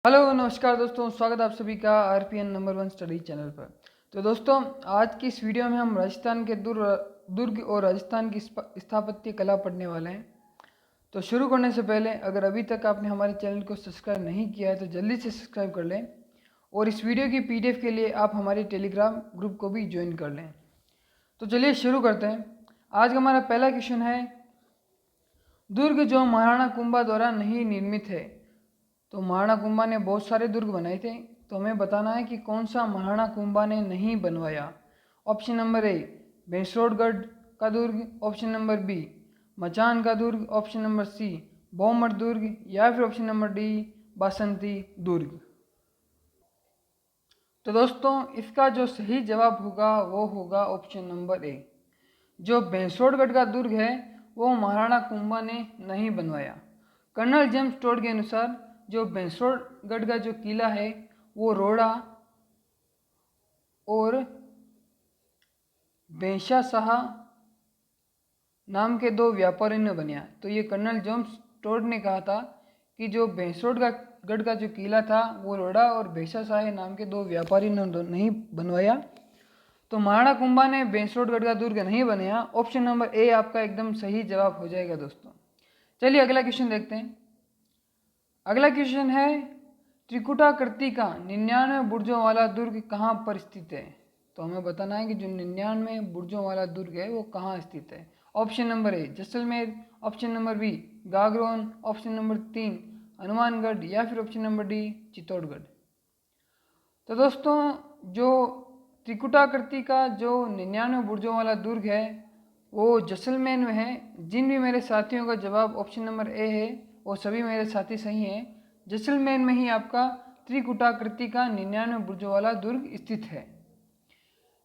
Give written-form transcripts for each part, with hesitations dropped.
Hello नमस्कार दोस्तों, स्वागत है आप सभी का आरपीएन नंबर 1 स्टडी चैनल पर। तो दोस्तों, आज की इस वीडियो में हम राजस्थान के दुर्ग और राजस्थान की स्थापत्य कला पढ़ने वाले हैं। तो शुरू करने से पहले अगर अभी तक आपने हमारे चैनल को सब्सक्राइब नहीं किया है तो जल्दी से सब्सक्राइब कर लें और इस वीडियो की पीडीएफ के लिए आप हमारे टेलीग्राम ग्रुप को भी ज्वाइन कर लें। तो चलिए शुरू करते हैं। आज का हमारा पहला क्वेश्चन है, दुर्ग जो महाराणा कुंभा द्वारा नहीं निर्मित है। तो महाराणा कुंभा ने बहुत सारे दुर्ग बनाए थे, तो हमें बताना है कि कौन सा महाराणा कुंभा ने नहीं बनवाया। ऑप्शन नंबर ए भैंसरोडगढ़ का दुर्ग, ऑप्शन नंबर बी मचान का दुर्ग, ऑप्शन नंबर सी बोमर दुर्ग, या फिर ऑप्शन नंबर डी बासंती दुर्ग। तो दोस्तों, इसका जो सही जवाब होगा वो होगा ऑप्शन नंबर ए। जो भैंसरोडगढ़ का दुर्ग है वो महाराणा कुंभा ने नहीं बनवाया। कर्नल जेम्स टोड के अनुसार जो भैंसरोडगढ़ का जो किला है वो रोड़ा और भैंसा शाह नाम के दो व्यापारियों ने बनाया। तो ये कर्नल जेम्स टोड ने कहा था कि जो भैंसरोडगढ़ का जो किला था वो रोड़ा और भैंसा शाह नाम के दो व्यापारी ने नहीं बनवाया। तो महाराणा कुंभा ने भैंसरोडगढ़ का दुर्ग नहीं बनाया। ऑप्शन नंबर ए आपका एकदम सही जवाब हो जाएगा दोस्तों। चलिए अगला क्वेश्चन देखते हैं। अगला क्वेश्चन है, त्रिकुटाकृति का 99 बुर्जों वाला दुर्ग कहाँ पर स्थित है। तो हमें बताना है कि जो 99 बुर्जों वाला दुर्ग है वो कहाँ स्थित है। Option number A Jaisalmer, option number B Gagron, option number 3 Hanumangarh, या फिर ऑप्शन नंबर डी चित्तौड़गढ़। तो दोस्तों, जो त्रिकुटाकृति का जो 99 बुर्जों वाला दुर्ग है वो जैसलमेर में है। जिन भी मेरे साथियों का जवाब ऑप्शन नंबर ए है वो सभी मेरे साथी सही हैं। जैसलमेर में ही आपका त्रिकुटाकृति का 99 बुर्जों वाला दुर्ग स्थित है।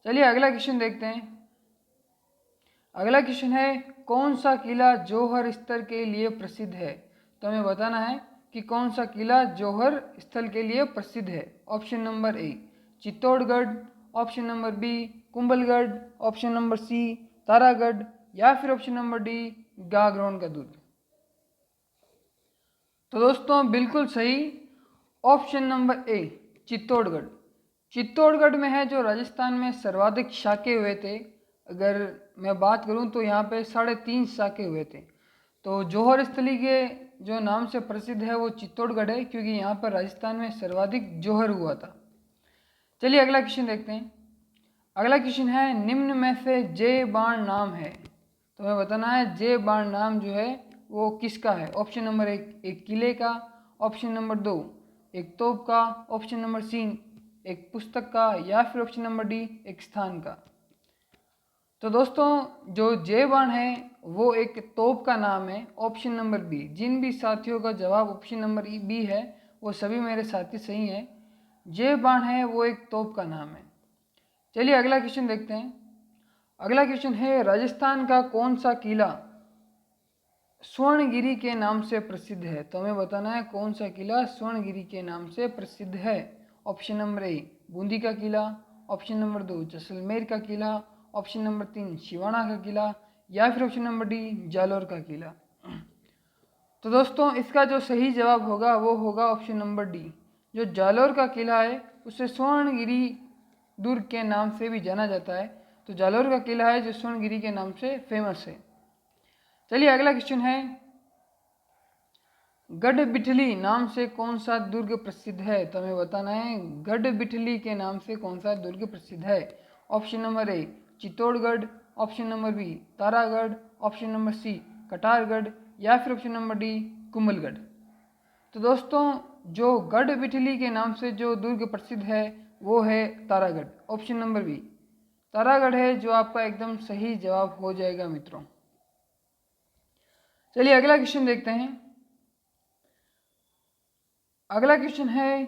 चलिए अगला क्वेश्चन देखते हैं। अगला क्वेश्चन है, कौन सा किला जौहर स्थल के लिए प्रसिद्ध है। तो हमें बताना है कि कौन सा किला जौहर स्थल के लिए प्रसिद्ध है। Option number A Chittorgarh, option number B Kumbhalgarh, option number C Taragarh, या फिर ऑप्शन नंबर डी गागरोन का दुर्ग। तो दोस्तों बिल्कुल सही, option number A Chittorgarh. Chittorgarh में है जो राजस्थान में सर्वाधिक शाके हुए थे। अगर मैं बात करूं तो यहाँ पे 3.5 शाके हुए थे। तो जौहर स्थली के जो नाम से प्रसिद्ध है वो चित्तौड़गढ़ है, क्योंकि यहाँ पर राजस्थान में सर्वाधिक जौहर हुआ था। चलिए अगला क्वेश्चन देखते हैं। अगला क्वेश्चन है, निम्न में से जय बाण नाम है। तो हमें बताना है जय बाण नाम जो है वो किसका है। ऑप्शन नंबर एक किले का, ऑप्शन नंबर 2 एक तोप का, ऑप्शन नंबर 3 एक पुस्तक का, या फिर ऑप्शन नंबर डी एक स्थान का। तो दोस्तों, जो जय बाण है वो एक तोप का नाम है। Option number B. जिन भी साथियों का जवाब ऑप्शन नंबर बी है वो सभी मेरे साथी सही हैं। जय बाण है वो एक तोप का नाम है। चलिए अगला क्वेश्चन देखते हैं। अगला क्वेश्चन है, राजस्थान का कौन सा किला स्वर्णगिरी के नाम से प्रसिद्ध है। तो हमें बताना है कौन सा किला स्वर्णगिरी के नाम से प्रसिद्ध है। ऑप्शन नंबर ए बूंदी का किला, ऑप्शन नंबर 2 जैसलमेर का किला, ऑप्शन नंबर 3 सिवाना का किला, या फिर ऑप्शन नंबर डी जालोर का किला। तो दोस्तों, इसका जो सही जवाब होगा वो होगा ऑप्शन नंबर डी। जो जालोर का किला है उसे स्वर्णगिरी दुर्ग के नाम से भी जाना जाता है। तो जालोर का किला है जो स्वर्णगिरी के नाम से फेमस है। चलिए अगला क्वेश्चन है, गढ़बिठली नाम से कौन सा दुर्ग प्रसिद्ध है। तो हमें बताना है गढ़बिठली के नाम से कौन सा दुर्ग प्रसिद्ध है। Option number A Chittorgarh, option number B Taragarh, option number C Katargarh, या फिर ऑप्शन नंबर डी कुंभलगढ़। तो दोस्तों, जो गढ़बिठली के नाम से जो दुर्ग प्रसिद्ध है वो है Taragarh. Option number B Taragarh है जो आपका एकदम सही जवाब हो जाएगा मित्रों। चलिए अगला क्वेश्चन देखते हैं। अगला क्वेश्चन है,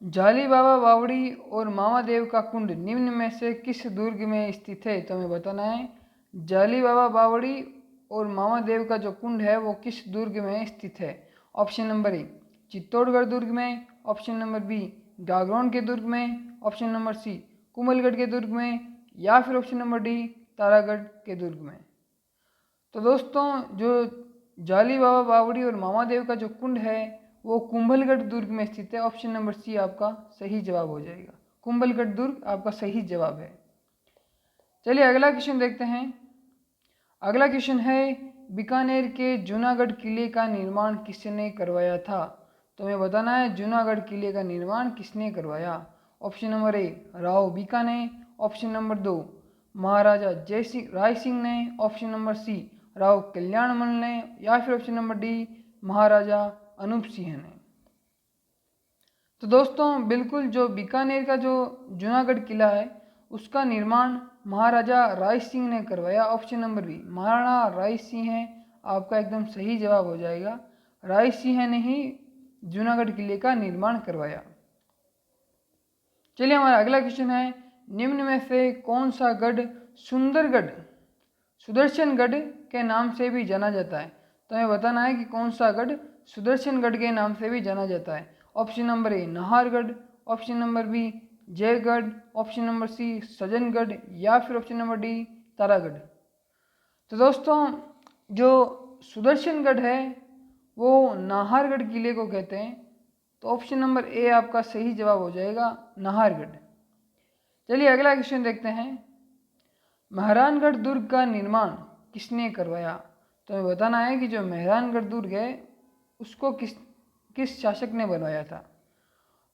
जाली बाबा बावड़ी और मामादेव का कुंड निम्न में से किस दुर्ग में स्थित है। तो हमें बताना है जाली बाबा बावड़ी और मामादेव का जो कुंड है वो किस दुर्ग में स्थित है। ऑप्शन नंबर ए चित्तौड़गढ़ दुर्ग में, ऑप्शन नंबर बी गागरोन के दुर्ग में, ऑप्शन नंबर सी कुंभलगढ़ के दुर्ग में, या फिर ऑप्शन नंबर डी तारागढ़ के दुर्ग में। तो दोस्तों, जो जाली बाबा बावड़ी और मामादेव का जो कुंड है वो कुंभलगढ़ दुर्ग में स्थित है। ऑप्शन नंबर सी आपका सही जवाब हो जाएगा। कुंभलगढ़ दुर्ग आपका सही जवाब है। चलिए अगला क्वेश्चन देखते हैं। अगला क्वेश्चन है बीकानेर के जूनागढ़ किले का निर्माण किसने करवाया था? तो हमें बताना है जूनागढ़ किले का निर्माण किसने करवाया। ऑप्शन नंबर ए राव बीका ने, ऑप्शन नंबर 2 महाराजा जय सिंह राय सिंह ने, option number C Rao Kalyanmal ने, या फिर option number D Maharaja Anup Singh ने। तो दोस्तों बिल्कुल जो बीकानेर का जो जूनागढ़ किला है उसका निर्माण महाराजा राय सिंह ने करवाया। Option number B Maharana Rai Singh है आपका एकदम सही जवाब हो जाएगा। राय सिंह ने ही जूनागढ़ किले का निर्माण करवाया। चलिए हमारा अगला क्वेश्चन है निम्न में से कौन सा गढ़ सुंदरगढ़ सुदर्शनगढ़ के नाम से भी जाना जाता है? तो हमें बताना है कि कौन सा गढ़ सुदर्शनगढ़ के नाम से भी जाना जाता है। Option number A Nahargarh, option number B Jaigarh, option number C Sajjangarh, या फिर ऑप्शन नंबर डी तारागढ़। तो दोस्तों जो सुदर्शनगढ़ है वो नाहरगढ़ किले को कहते हैं। तो ऑप्शन नंबर ए आपका सही जवाब हो जाएगा नाहरगढ़। चलिए अगला क्वेश्चन देखते हैं। मेहरानगढ़ दुर्ग का निर्माण किसने करवाया? तो हमें बताना है कि जो मेहरानगढ़ दुर्ग है उसको किस शासक ने बनवाया था।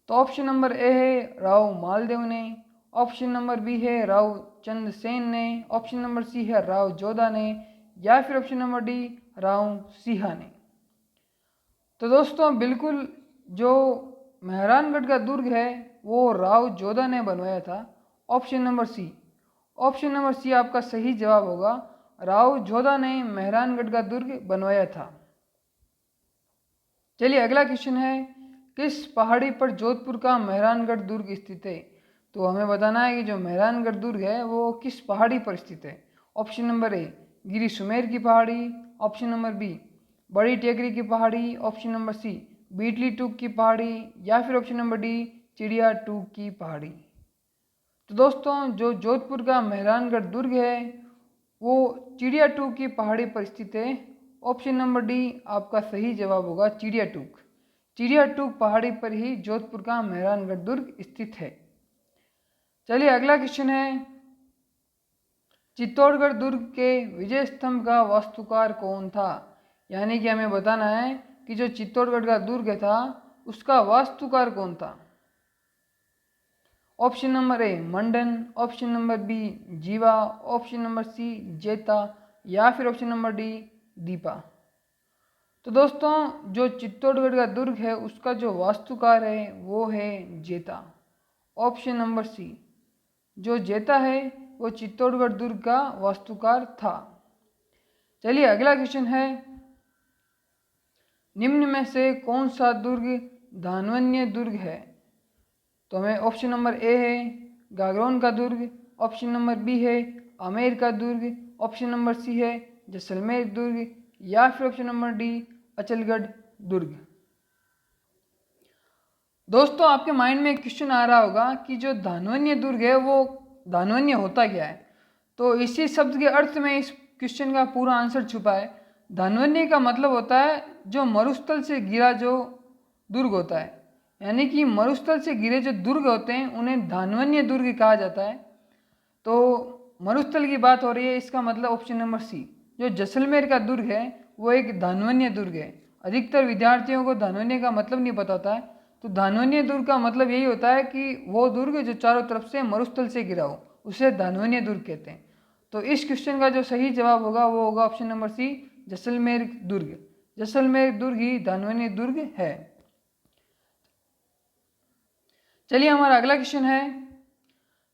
तो ऑप्शन नंबर ए है राव मालदेव ने, ऑप्शन नंबर बी है राव चंद्रसेन ने, ऑप्शन नंबर सी है राव जोधा ने, या फिर option number D Rao Sinha ने। तो दोस्तों बिल्कुल जो मेहरानगढ़ का दुर्ग है वो राव जोधा ने बनवाया था। Option number C, option number C आपका सही जवाब होगा। राव जोधा ने मेहरानगढ़ का दुर्ग बनवाया था। चलिए अगला क्वेश्चन है किस पहाड़ी पर जोधपुर का मेहरानगढ़ दुर्ग स्थित है? तो हमें बताना है कि जो मेहरानगढ़ दुर्ग है वो किस पहाड़ी पर स्थित है। ऑप्शन नंबर ए गिरी सुमेर की पहाड़ी, ऑप्शन नंबर बी बड़ी टेकरी की पहाड़ी, ऑप्शन नंबर सी बीटली टूक की पहाड़ी, या फिर ऑप्शन नंबर डी चिड़िया टूक की पहाड़ी। तो दोस्तों जो जोधपुर का मेहरानगढ़ दुर्ग है वो चिड़िया टूक की पहाड़ी पर स्थित है। ऑप्शन नंबर डी आपका सही जवाब होगा चिड़िया टूक। चिड़िया टूक पहाड़ी पर ही जोधपुर का मेहरानगढ़ दुर्ग स्थित है। चलिए अगला क्वेश्चन है चित्तौड़गढ़ दुर्ग के विजय स्तंभ का वास्तुकार कौन था? यानी कि हमें बताना है कि जो चित्तौड़गढ़ का दुर्ग था उसका वास्तुकार कौन था। Option number A Mandan, option number B Jiva, option number C Jeta, या फिर ऑप्शन नंबर डी दीपा। तो दोस्तों जो चित्तौड़गढ़ का दुर्ग है उसका जो वास्तुकार है वो है जेता। ऑप्शन नंबर सी जो जेता है वो चित्तौड़गढ़ दुर्ग का वास्तुकार था। चलिए अगला क्वेश्चन है निम्न में से कौन सा दुर्ग धान्वन्य दुर्ग है? तो हमें ऑप्शन नंबर ए है गागरोन का दुर्ग, ऑप्शन नंबर बी है आमेर का दुर्ग, ऑप्शन नंबर सी है जैसलमेर दुर्ग, या फिर ऑप्शन नंबर डी अचलगढ़ दुर्ग। दोस्तों आपके माइंड में एक क्वेश्चन आ रहा होगा कि जो धान्वन्य दुर्ग है वो धान्वन्य होता क्या है? तो इसी शब्द के अर्थ में इस क्वेश्चन का पूरा आंसर छुपा है। धान्वन्य का मतलब होता है जो मरुस्थल से गिरा जो दुर्ग होता है, यानी कि मरुस्थल से गिरे जो दुर्ग होते हैं उन्हें धान्वन्य दुर्ग कहा जाता है। तो मरुस्थल की बात हो रही है, इसका मतलब ऑप्शन नंबर सी जो जैसलमेर का दुर्ग है वो एक धान्वन्य दुर्ग है। अधिकतर विद्यार्थियों को धान्वन्य का मतलब नहीं पता होता है। तो धान्वन्य दुर्ग का मतलब यही होता है कि वो दुर्ग जो चारों तरफ से मरुस्थल से गिरा हो उसे धान्वन्य दुर्ग कहते हैं। तो इस क्वेश्चन का जो सही जवाब होगा वो होगा ऑप्शन नंबर सी जैसलमेर दुर्ग। जैसलमेर दुर्ग ही धान्वन्य दुर्ग है। चलिए हमारा अगला क्वेश्चन है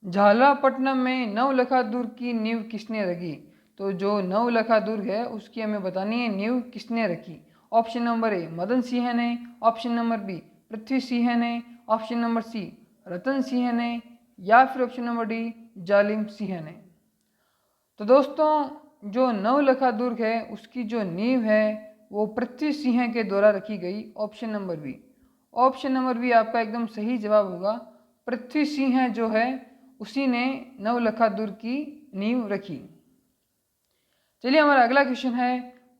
झालापट्टनम में नवलखा दुर्ग की नींव किसने रखी? तो जो नवलखा दुर्ग है उसकी हमें बतानी है नींव किसने रखी। ऑप्शन नंबर ए मदन सिंह ने, option number B Prithvi Singh ने, ऑप्शन नंबर सी रतन सिंह ने, या फिर ऑप्शन नंबर डी जालिम सिंह ने। तो दोस्तों जो नवलखा दुर्ग है उसकी जो नींव है वो पृथ्वी सिंह के द्वारा रखी गई। Option number B, option number B आपका एकदम सही जवाब होगा। पृथ्वी सिंह जो है उसी ने नवलखा दुर्ग की नींव रखी। चलिए हमारा अगला क्वेश्चन है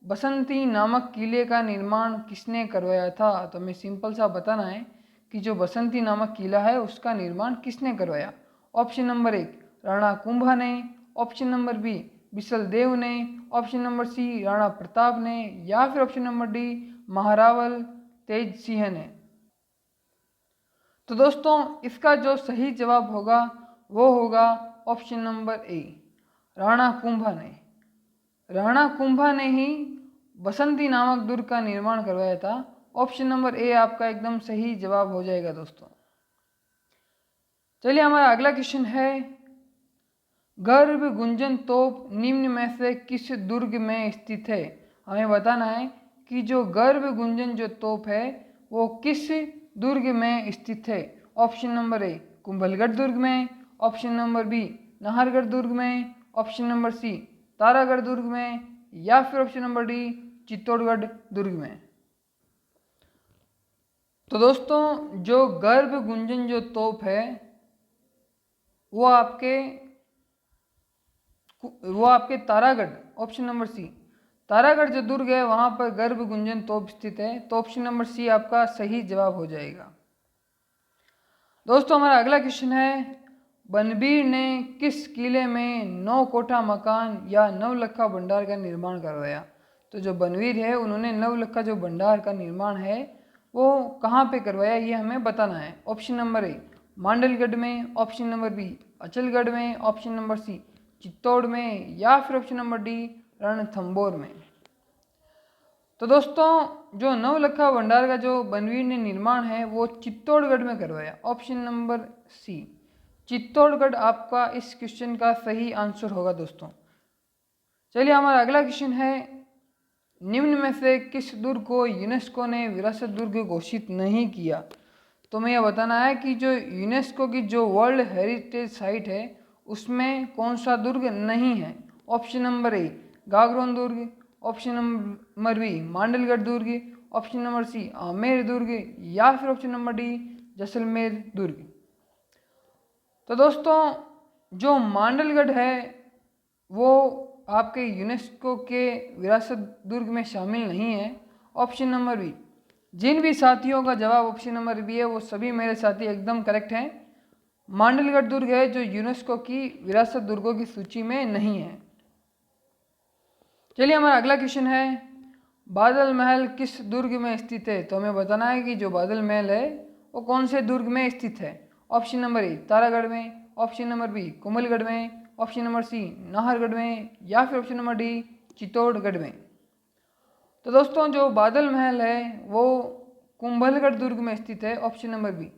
बसंती नामक किले का निर्माण किसने करवाया था? तो हमें सिंपल सा बताना है कि जो बसंती नामक किला है उसका निर्माण किसने करवाया। ऑप्शन नंबर 1 राणा कुंभा ने, option number B Bisal Dev ने, option number C Rana Pratap ने, या फिर option number D Maharawal Tej Singh ने। तो दोस्तों इसका जो सही जवाब होगा वो होगा ऑप्शन नंबर ए राणा कुंभा ने। राणा कुंभा ने ही बसंती नामक दुर्ग का निर्माण करवाया था। ऑप्शन नंबर ए आपका एकदम सही जवाब हो जाएगा दोस्तों। चलिए हमारा अगला क्वेश्चन है, गर्भ गुंजन तोप निम्न में से किस दुर्ग में स्थित है? हमें बताना है कि जो गर्भ गुंजन जो तोप है वो किस दुर्ग में स्थित है। ऑप्शन नंबर ए कुंभलगढ़ दुर्ग में, ऑप्शन नंबर बी नाहरगढ़ दुर्ग में, ऑप्शन नंबर सी तारागढ़ दुर्ग में, या फिर ऑप्शन नंबर डी चित्तौड़गढ़ दुर्ग में। तो दोस्तों जो गर्भ गुंजन जो तोप है वो आपके Taragarh, option number C Taragarh जो दुर्ग है वहां पर गर्भ गुंजन तोप स्थित है। तो ऑप्शन नंबर सी आपका सही जवाब हो जाएगा। दोस्तों हमारा अगला क्वेश्चन है, बनबीर ने किस किले में 9 कोठा मकान या नवलखा भंडार का निर्माण करवाया? तो जो बनवीर है उन्होंने नवलखा जो भंडार का निर्माण है वो कहाँ पे करवाया ये हमें बताना है। ऑप्शन नंबर ए मांडलगढ़ में, ऑप्शन नंबर बी अचलगढ़ में, ऑप्शन नंबर सी चित्तौड़ में, या फिर ऑप्शन नंबर डी रणथंभौर में। तो दोस्तों जो नवलखा भंडार का जो बनवीर ने निर्माण है वो चित्तौड़गढ़ में करवाया। ऑप्शन नंबर सी चित्तौड़गढ़ आपका इस क्वेश्चन का सही आंसर होगा दोस्तों। चलिए हमारा अगला क्वेश्चन है, निम्न में से किस दुर्ग को यूनेस्को ने विरासत दुर्ग घोषित नहीं किया? तो हमें यह बताना है कि जो यूनेस्को की जो वर्ल्ड हेरिटेज साइट है उसमें कौन सा दुर्ग नहीं है। ऑप्शन नंबर ए गागरोन दुर्ग, ऑप्शन नंबर बी मांडलगढ़ दुर्ग, ऑप्शन नंबर सी आमेर दुर्ग, या फिर ऑप्शन नंबर डी जैसलमेर दुर्ग। तो दोस्तों जो मांडलगढ़ है वो आपके यूनेस्को के विरासत दुर्ग में शामिल नहीं है। ऑप्शन नंबर बी, जिन भी साथियों का जवाब ऑप्शन नंबर बी है वो सभी मेरे साथी एकदम करेक्ट हैं। मांडलगढ़ दुर्ग है जो यूनेस्को की विरासत दुर्गों की सूची में नहीं है। चलिए हमारा अगला क्वेश्चन है, बादल महल किस दुर्ग में स्थित है? तो हमें बताना है कि जो बादल महल है वो कौन से दुर्ग में स्थित है। ऑप्शन नंबर ए तारागढ़ में, ऑप्शन नंबर बी कुंभलगढ़ में, ऑप्शन नंबर सी नाहरगढ़ में, या फिर ऑप्शन नंबर डी चित्तौड़गढ़ में। तो दोस्तों जो बादल महल है वो कुंभलगढ़ दुर्ग में स्थित है। ऑप्शन नंबर बी,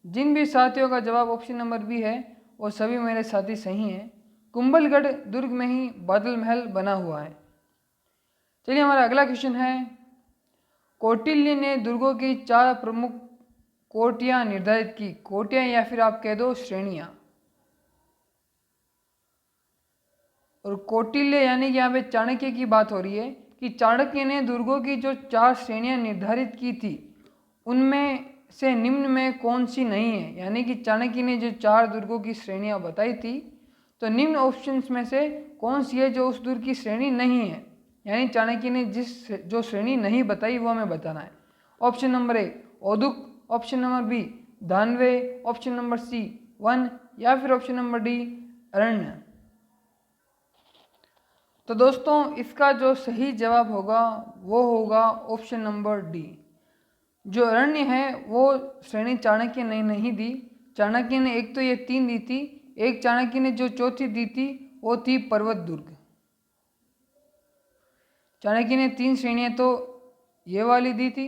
जिन भी साथियों का जवाब ऑप्शन नंबर बी है वो सभी मेरे साथी सही हैं। कुंभलगढ़ दुर्ग में ही बादल महल बना हुआ है। चलिए हमारा अगला क्वेश्चन है, कौटिल्य ने दुर्गों की 4 प्रमुख कोटियां निर्धारित की। कोटियां या फिर आप कह दो श्रेणियां। और कौटिल्य यानी कि यहाँ पे चाणक्य की बात हो रही है कि चाणक्य ने दुर्गों की जो 4 श्रेणियां निर्धारित की थी उनमें से निम्न में कौन सी नहीं है। यानी कि चाणक्य ने जो 4 दुर्गों की श्रेणियां बताई थी तो निम्न ऑप्शंस में से कौन सी है जो उस दुर्ग की श्रेणी नहीं है। यानी चाणक्य ने जो श्रेणी नहीं बताई वो हमें बताना है। ऑप्शन नंबर ए औदुक, ऑप्शन नंबर बी दानवे, ऑप्शन नंबर सी वन, या फिर ऑप्शन नंबर डी अरण्य। तो दोस्तों इसका जो सही जवाब होगा वो होगा ऑप्शन नंबर डी। जो अरण्य है वो श्रेणी चाणक्य ने नहीं दी। चाणक्य ने एक तो ये 3 दी थी, एक चाणक्य ने जो चौथी दी थी वो थी पर्वत दुर्ग। चाणक्य ने 3 श्रेणियां तो ये वाली दी थी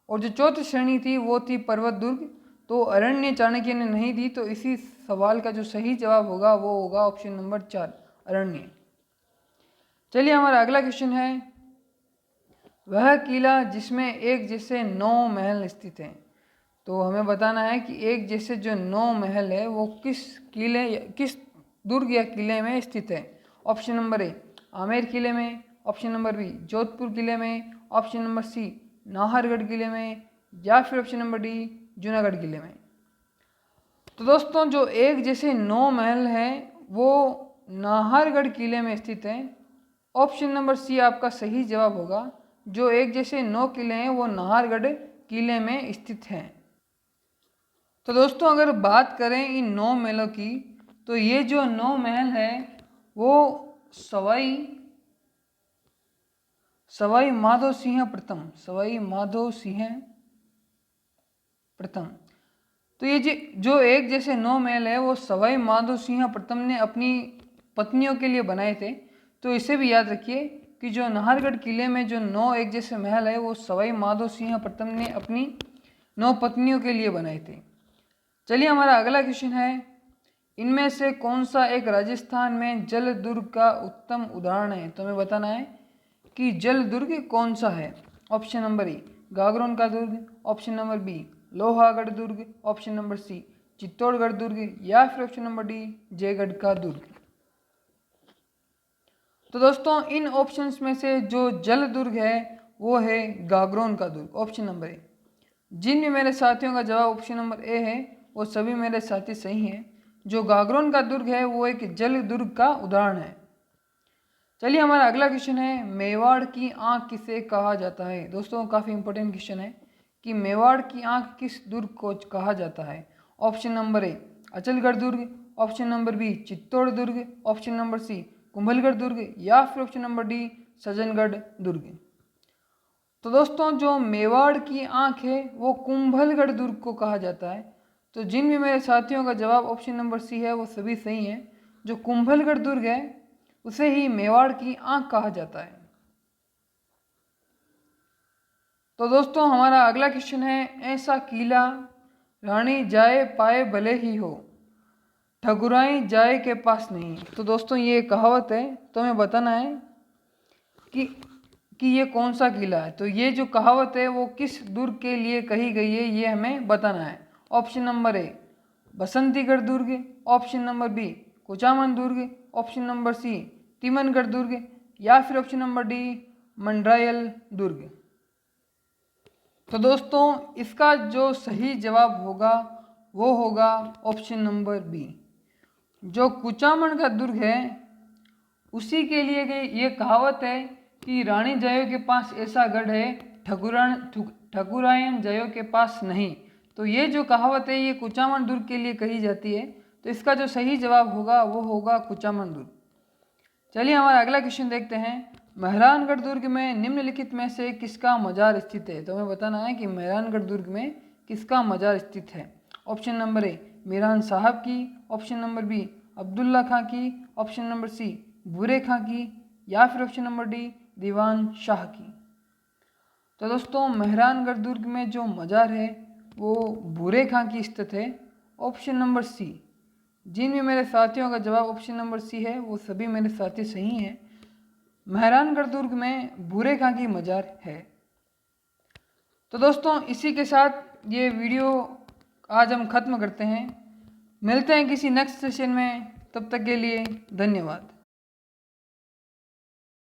और जो चौथी श्रेणी थी वो थी पर्वत दुर्ग। तो अरण्य चाणक्य ने नहीं दी। तो इसी सवाल का जो सही जवाब होगा वो होगा ऑप्शन नंबर 4 अरण्य। चलिए हमारा अगला क्वेश्चन है, वह किला जिसमें एक जैसे 9 महल स्थित हैं। तो हमें बताना है कि एक जैसे जो 9 महल है वो किस दुर्ग या किले में स्थित है। ऑप्शन नंबर ए आमेर किले में, ऑप्शन नंबर बी जोधपुर किले में, ऑप्शन नंबर सी नाहरगढ़ किले में, या फिर ऑप्शन नंबर डी जूनागढ़ किले में। तो दोस्तों जो एक जैसे 9 महल हैं वो नाहरगढ़ किले में स्थित हैं। ऑप्शन नंबर सी आपका सही जवाब होगा। जो एक जैसे 9 किले हैं वो नाहरगढ़ किले में स्थित हैं। तो दोस्तों अगर बात करें इन 9 महलों की, तो ये जो 9 महल है वो सवाई माधो सिंह प्रथम। तो ये जो एक जैसे 9 महल है वो सवाई माधो सिंह प्रथम ने अपनी पत्नियों के लिए बनाए थे। तो इसे भी याद रखिए कि जो नाहरगढ़ किले में जो 9 एक जैसे महल है वो सवाई माधो सिंह प्रथम ने अपनी 9 पत्नियों के लिए बनाए थे। चलिए हमारा अगला क्वेश्चन है, इनमें से कौन सा एक राजस्थान में जल दुर्ग का उत्तम उदाहरण है। तो हमें बताना है कि जल दुर्ग कौन सा है। ऑप्शन नंबर ए गागरोन का दुर्ग, ऑप्शन नंबर बी लोहागढ़ दुर्ग, ऑप्शन नंबर सी चित्तौड़गढ़ दुर्ग, या फिर ऑप्शन नंबर डी जयगढ़ का दुर्ग। तो दोस्तों इन ऑप्शंस में से जो जल दुर्ग है वो है गागरोन का दुर्ग, ऑप्शन नंबर ए। जिन भी मेरे साथियों का जवाब ऑप्शन नंबर ए है वो सभी मेरे साथी सही हैं। जो गागरोन का दुर्ग है वो एक जल दुर्ग का उदाहरण है। चलिए हमारा अगला क्वेश्चन है, मेवाड़ की आंख किसे कहा जाता है। दोस्तों काफ़ी इंपॉर्टेंट क्वेश्चन है कि मेवाड़ की आंख किस दुर्ग को कहा जाता है। ऑप्शन नंबर ए अचलगढ़ दुर्ग, ऑप्शन नंबर बी चित्तौड़ दुर्ग, ऑप्शन नंबर सी कुंभलगढ़ दुर्ग, या फिर ऑप्शन नंबर डी सज्जनगढ़ दुर्ग। तो दोस्तों जो मेवाड़ की आंख है वो कुंभलगढ़ दुर्ग को कहा जाता है। तो जिन भी मेरे साथियों का जवाब ऑप्शन नंबर सी है वो सभी सही हैं। जो कुंभलगढ़ दुर्ग है उसे ही मेवाड़ की आंख कहा जाता है। तो दोस्तों हमारा अगला क्वेश्चन है, ऐसा किला रानी जाए पाए भले ही हो, ठकुराई जाए के पास नहीं। तो दोस्तों ये कहावत है, तो हमें बताना है कि ये कौन सा किला है। तो ये जो कहावत है वो किस दुर्ग के लिए कही गई है ये हमें बताना है। ऑप्शन नंबर ए बसंतीगढ़ दुर्ग, ऑप्शन नंबर बी कुचामन दुर्ग, ऑप्शन नंबर सी तिमनगढ़ दुर्ग, या फिर ऑप्शन नंबर डी मंडरायल दुर्ग। तो दोस्तों इसका जो सही जवाब होगा वो होगा ऑप्शन नंबर बी। जो कुचामन का दुर्ग है उसी के लिए ये कहावत है कि रानी जयो के पास ऐसा गढ़ है, ठकुरायन जयो के पास नहीं। तो ये जो कहावत है ये कुचामन दुर्ग के लिए कही जाती है। तो इसका जो सही जवाब होगा वो होगा कुचामन दुर्ग। चलिए हमारा अगला क्वेश्चन देखते हैं, मेहरानगढ़ दुर्ग में निम्नलिखित में से किसका मजार स्थित है। तो हमें बताना है कि मेहरानगढ़ दुर्ग में किसका मजार स्थित है। ऑप्शन नंबर ए मीरान साहब की, ऑप्शन नंबर बी अब्दुल्ला खां की, ऑप्शन नंबर सी भूरे खां की, या फिर ऑप्शन नंबर डी दीवान शाह की। तो दोस्तों मेहरानगढ़ दुर्ग में जो मजार है वो भूरे खां की स्थित है, ऑप्शन नंबर सी। जिन भी मेरे साथियों का जवाब ऑप्शन नंबर सी है वो सभी मेरे साथी सही हैं। मेहरानगढ़ दुर्ग में भूरे खां की मजार है। तो दोस्तों इसी के साथ ये वीडियो आज हम ख़त्म करते हैं। मिलते हैं किसी नेक्स्ट सेशन में, तब तक के लिए धन्यवाद।